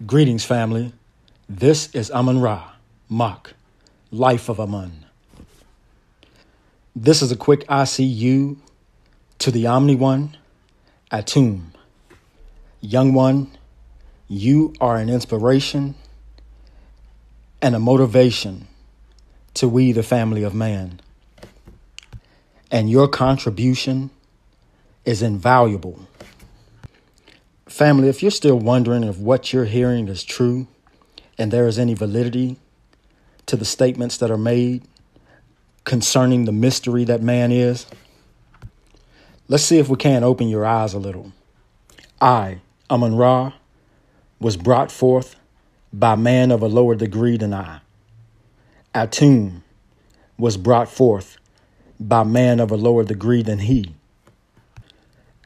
Greetings, family. This is AhmunRa, MoK, Life of Amun. This is a quick ICU to the Omni one, Atum. Young one, you are an inspiration and a motivation to we, the family of man. And your contribution is invaluable. Family, if you're still wondering if what you're hearing is true and there is any validity to the statements that are made concerning the mystery that man is, let's see if we can open your eyes a little. I, AhmunRa, was brought forth by man of a lower degree than I. Atum was brought forth by man of a lower degree than he.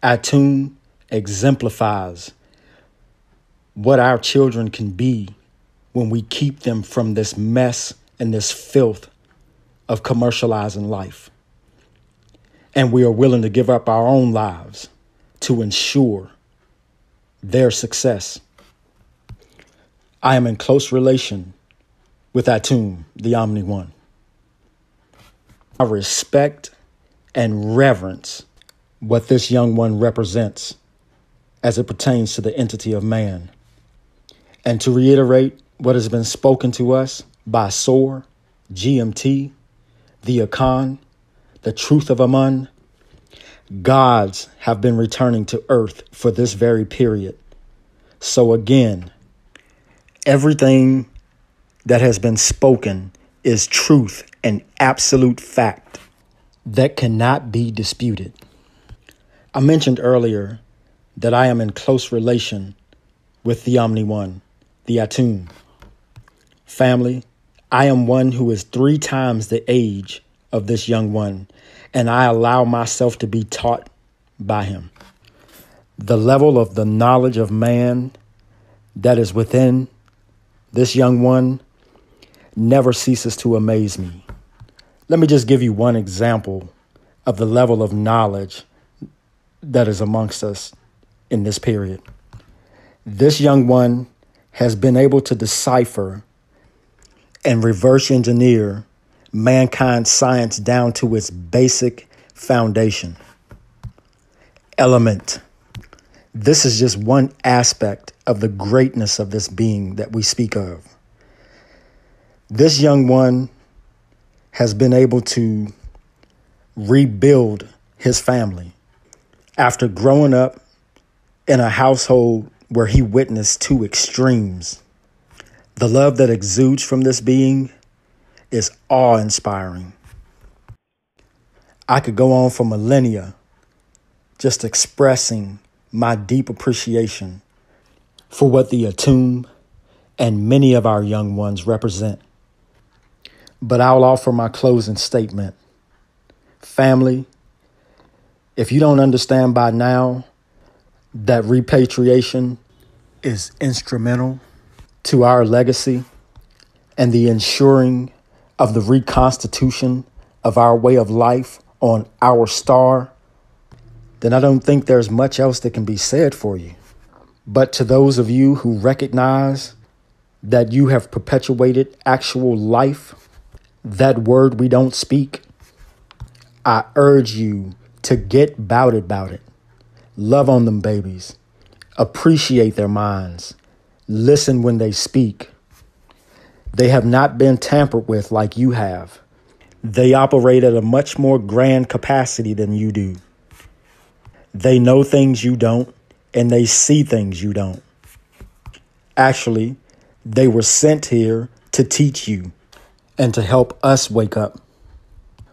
Atum exemplifies what our children can be when we keep them from this mess and this filth of commercializing life. And we are willing to give up our own lives to ensure their success. I am in close relation with Atum, the Omni One. I respect and reverence what this young one represents as it pertains to the entity of man. And to reiterate what has been spoken to us by SOAR, GMT, the Akan, the truth of Amun, gods have been returning to earth for this very period. So again, everything that has been spoken is truth and absolute fact that cannot be disputed. I mentioned earlier that I am in close relation with the Omni One, the Atum. Family, I am one who is 3 times the age of this young one, and I allow myself to be taught by him. The level of the knowledge of man that is within this young one never ceases to amaze me. Let me just give you one example of the level of knowledge that is amongst us in this period. This young one has been able to decipher and reverse engineer mankind's science down to its basic foundation. Element. This is just one aspect of the greatness of this being that we speak of. This young one has been able to rebuild his family after growing up in a household where he witnessed 2 extremes. The love that exudes from this being is awe-inspiring. I could go on for millennia just expressing my deep appreciation for what the Atum and many of our young ones represent. But I'll offer my closing statement. Family, if you don't understand by now that repatriation is instrumental to our legacy and the ensuring of the reconstitution of our way of life on our star, then I don't think there's much else that can be said for you. But to those of you who recognize that you have perpetuated actual life, that word we don't speak, I urge you to get about it. Love on them babies. Appreciate their minds. Listen when they speak. They have not been tampered with like you have. They operate at a much more grand capacity than you do. They know things you don't, and they see things you don't. Actually, they were sent here to teach you and to help us wake up.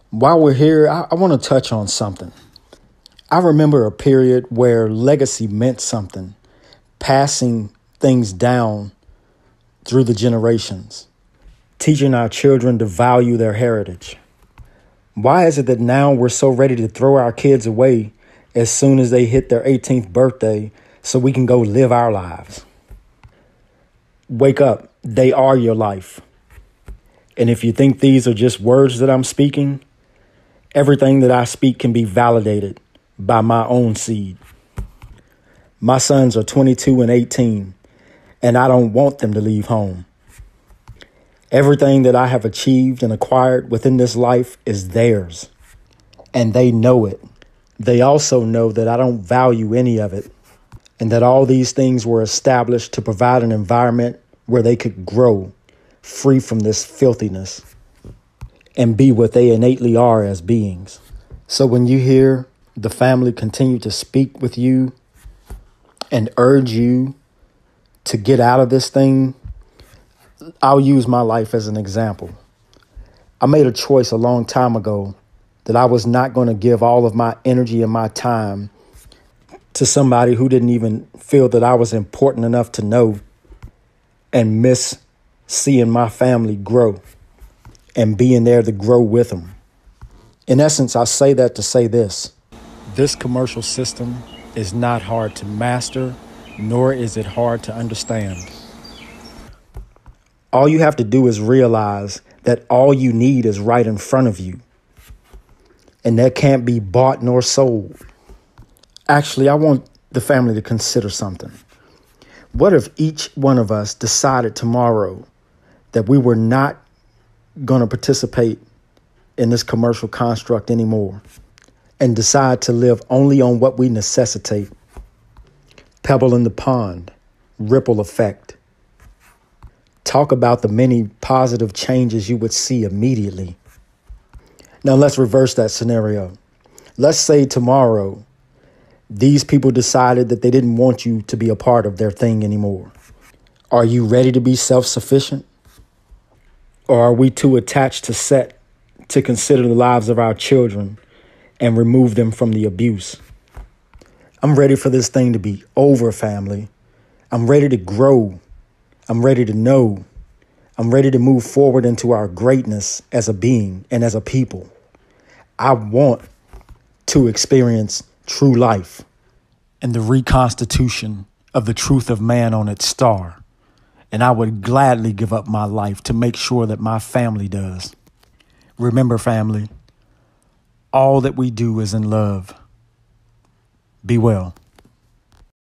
While we're here, I want to touch on something. I remember a period where legacy meant something, passing things down through the generations, teaching our children to value their heritage. Why is it that now we're so ready to throw our kids away as soon as they hit their 18th birthday so we can go live our lives? Wake up. They are your life. And if you think these are just words that I'm speaking, everything that I speak can be validated by my own seed. My sons are 22 and 18, and I don't want them to leave home. Everything that I have achieved and acquired within this life is theirs, and they know it. They also know that I don't value any of it, and that all these things were established to provide an environment where they could grow free from this filthiness and be what they innately are as beings. So when you hear the family continue to speak with you and urge you to get out of this thing, I'll use my life as an example. I made a choice a long time ago that I was not going to give all of my energy and my time to somebody who didn't even feel that I was important enough to know and miss seeing my family grow and being there to grow with them. In essence, I say that to say this. This commercial system is not hard to master, nor is it hard to understand. All you have to do is realize that all you need is right in front of you, and that can't be bought nor sold. Actually, I want the family to consider something. What if each one of us decided tomorrow that we were not going to participate in this commercial construct anymore and decide to live only on what we necessitate? Pebble in the pond, ripple effect. Talk about the many positive changes you would see immediately. Now let's reverse that scenario. Let's say tomorrow these people decided that they didn't want you to be a part of their thing anymore. Are you ready to be self-sufficient? Or are we too attached to set to consider the lives of our children and remove them from the abuse? I'm ready for this thing to be over, family. I'm ready to grow. I'm ready to know. I'm ready to move forward into our greatness as a being and as a people. I want to experience true life and the reconstitution of the truth of man on its star. And I would gladly give up my life to make sure that my family does. Remember, family, all that we do is in love. Be well.